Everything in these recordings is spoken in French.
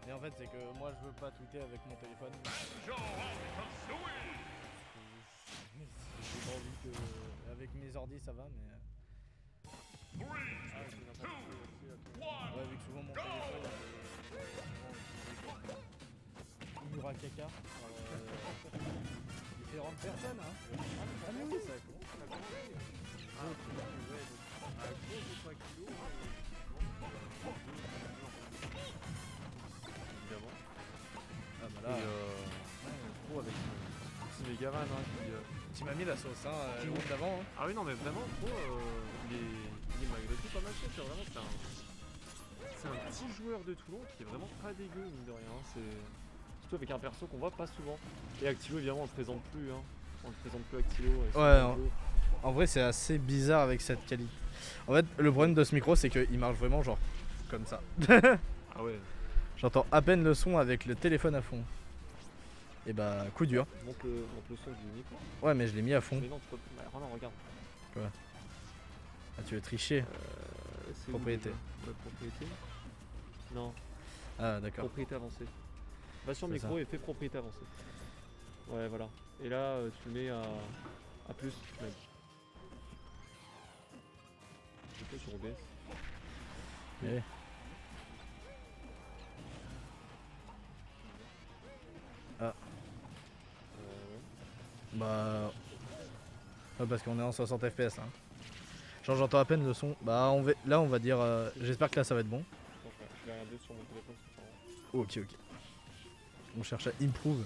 Mais en fait, c'est que moi je veux pas tweeter avec mon téléphone. J'ai pas envie que. Avec mes ordis ça va, mais. Ouais, vu que souvent mon téléphone il y aura caca par différentes personnes. Hein. Ah, mais oui, ça évidemment. Ah bah là. Trop avec ce Megaman Tu m'as mis la sauce, hein, Qui- le monde d'avant. Hein. Ah oui non mais vraiment trop il est malgré tout pas mal fait, c'est vraiment c'est un petit joueur de Toulon qui est vraiment pas dégueu mine de rien, c'est surtout avec un perso qu'on voit pas souvent. Et Actilo évidemment on le présente plus hein. On le présente plus Actilo. Ouais, en vrai c'est assez bizarre avec cette qualité. En fait le problème de ce micro c'est qu'il marche vraiment genre comme ça. Ah ouais. J'entends à peine le son avec le téléphone à fond. Et bah coup dur. Monte le son du micro. Ouais mais je l'ai mis à fond. Mais non tu peux. Bah, non regarde. Ah tu veux tricher. C'est Propriété. Ouais, propriété. Non, Ah d'accord. propriété avancée. Va sur le C'est micro ça. et fais propriété avancée. Ouais voilà. Et là tu le mets à plus. Même. Je fais sur OBS. Eh. Ah. Ouais. Bah. Ouais, parce qu'on est en 60 fps. Hein. Genre j'entends à peine le son. Bah là on va dire. J'espère que là ça va être bon. Attends, je vais regarder sur mon téléphone ce que ça rend. Ok. On cherche à improve.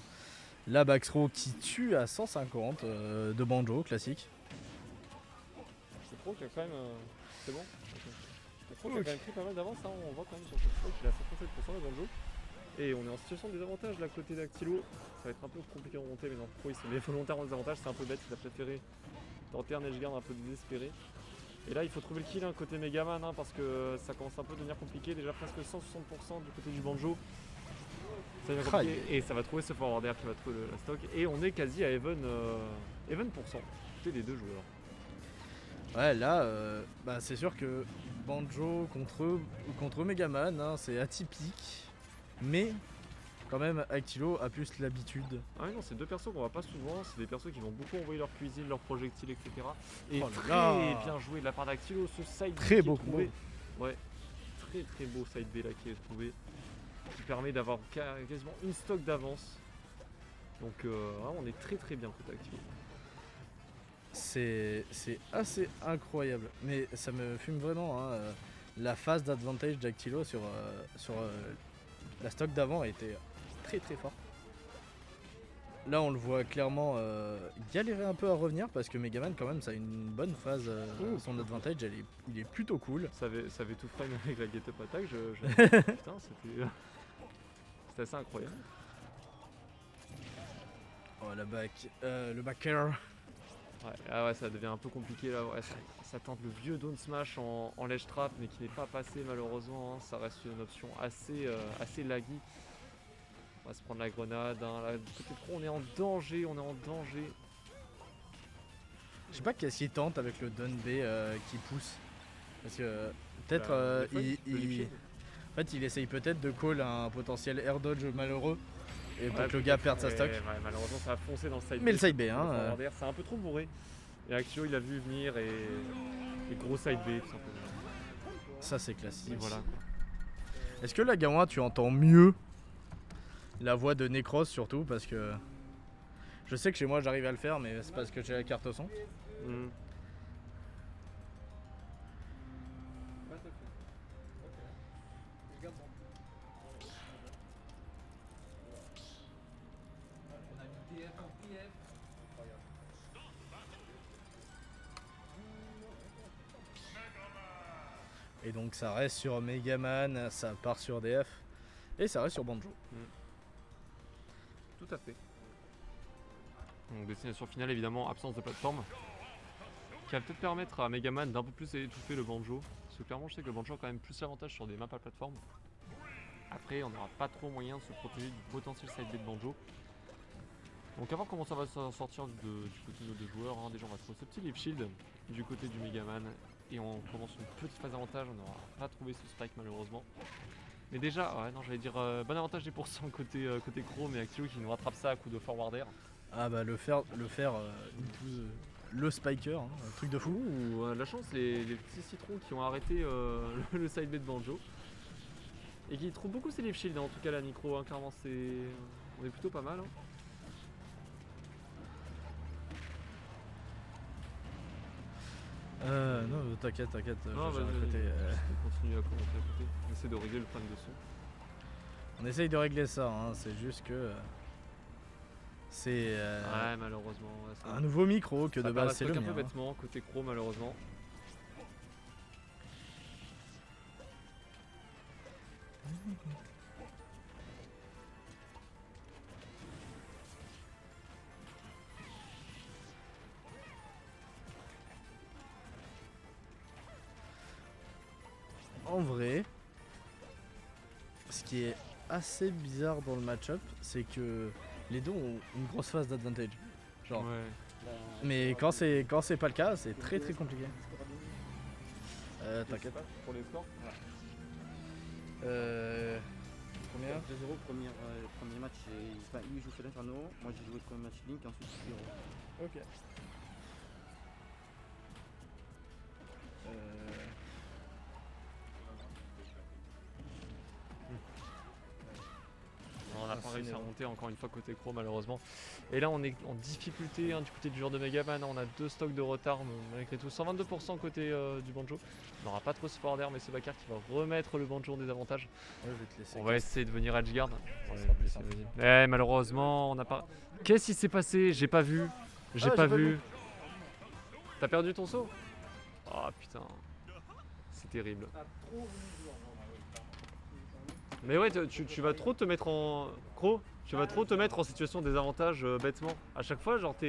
La backthrow qui tue à 150 de banjo classique. C'est pro qu'il a quand même. C'est bon. Okay. C'est pro qu'il a Ok. quand même pris pas mal d'avance, hein. On voit quand même sur ce pro qu'il a 57% de banjo. Et on est en situation de désavantage là côté d'Actilo. Ça va être un peu compliqué de remonter, mais non, pro il se met volontairement en désavantage, c'est un peu bête, il a préféré tenter un edgeguard un peu désespéré. Et là il faut trouver le kill hein, côté Megaman hein, parce que ça commence un peu à devenir compliqué, déjà presque 160% du côté du banjo. Ça devient compliqué et ça va trouver ce forwarder qui va trouver la stock. Et on est quasi à even %. Côté des deux joueurs. Ouais là bah, c'est sûr que banjo contre Megaman hein, c'est atypique. Mais quand même Actilo a plus l'habitude. Ah oui non c'est deux persos qu'on voit pas souvent, c'est des persos qui vont beaucoup envoyer leur cuisine, leurs projectiles etc. Et Oh là très là. bien joué de la part d'Actilo, ce side B Très qui beau est trouvé. combo. Ouais, très beau side B là qui est trouvé, qui permet d'avoir quasiment une stock d'avance. Donc on est très bien côté Actilo. C'est assez incroyable. Mais ça me fume vraiment. Hein, la phase d'advantage d'Actilo sur la stock d'avant était très fort. Là on le voit clairement galérer un peu à revenir parce que Megaman quand même ça a une bonne phase. Son advantage il est plutôt cool. Ça avait tout frame avec la get up attack, putain c'était assez incroyable. Oh le backer. Ouais, ah ouais, ça devient un peu compliqué là. Ouais, ça tente le vieux down smash en ledge trap, mais qui n'est pas passé malheureusement. Hein. Ça reste une option assez laggy. On va se prendre la grenade. Hein. Là, du côté pro, on est en danger. Je sais pas qu'est-ce qu'il tente avec le Don B qui pousse. Parce que peut-être en fait il essaye peut-être de call un potentiel air dodge malheureux. Et pour que le gars perde sa stock. Ouais, malheureusement ça a foncé dans le side B. Mais le side B hein. C'est un peu trop bourré. Et Actio il a vu venir et gros side B tout simplement. Ça c'est classique. Et voilà. Est-ce que la Gawa tu entends mieux la voix de Necros surtout parce que je sais que chez moi j'arrive à le faire mais c'est parce que j'ai la carte au son. Et donc ça reste sur Megaman, ça part sur DF et ça reste sur Banjo. Tout à fait. Donc destination finale évidemment, absence de plateforme. Qui va peut-être permettre à Megaman d'un peu plus étouffer le banjo. Parce que clairement je sais que le banjo a quand même plus l'avantage sur des maps à plateforme. Après on n'aura pas trop moyen de se protéger du potentiel side B de banjo. Donc avant comment ça va sortir du côté de nos deux joueurs, hein, déjà on va trouver ce petit Leaf Shield du côté du Megaman et on commence une petite phase d'avantage, on n'aura pas trouvé ce spike malheureusement. Mais déjà, ouais non j'allais dire bon avantage des pourcents côté Cro, mais Actilo qui nous rattrape ça à coup de forward air. Ah bah le faire into le spiker, hein, un truc de fou. Ouh, la chance les petits citrons qui ont arrêté le side B de Banjo. Et qui trouve beaucoup ces Leaf Shield, en tout cas la Micro, hein, clairement on est plutôt pas mal. Hein. Non, t'inquiète, Non, je gère vas-y, à côté. on continue à commenter à côté. On essaie de régler le problème de son. On essaye de régler ça, hein, c'est juste que c'est Ouais, malheureusement. Ouais, ça- un nouveau micro que ça de perd la base c'est stock le un peu mien. bêtement, côté Cro malheureusement. En vrai, ce qui est assez bizarre dans le match-up, c'est que les deux ont une grosse phase d'advantage. Genre. Ouais. Mais quand c'est pas le cas, c'est très compliqué. T'inquiète. Pour les scores Combien 2-0, premier match, lui joue sur l'Inferno, moi j'ai joué le premier match Link, ensuite 0. Ok. On n'a pas c'est réussi à énorme. monter encore une fois côté Cro malheureusement. Et là on est en difficulté hein, du côté du joueur de Megaman, on a 2 stocks de retard malgré tout. 122% côté du Banjo. On n'aura pas trop ce forward air mais c'est Bakar qui va remettre le Banjo en désavantage. Ouais, je vais te laisser. On va essayer de venir edgeguard. Ouais, sera plus vas-y, simple. vas-y. Malheureusement on n'a pas... Qu'est-ce qui s'est passé? J'ai pas vu. J'ai pas vu. T'as perdu ton saut? Oh putain. C'est terrible. Mais ouais, tu vas trop te mettre en... Cro, tu vas trop te mettre en situation de désavantage bêtement. À chaque fois, genre t'es...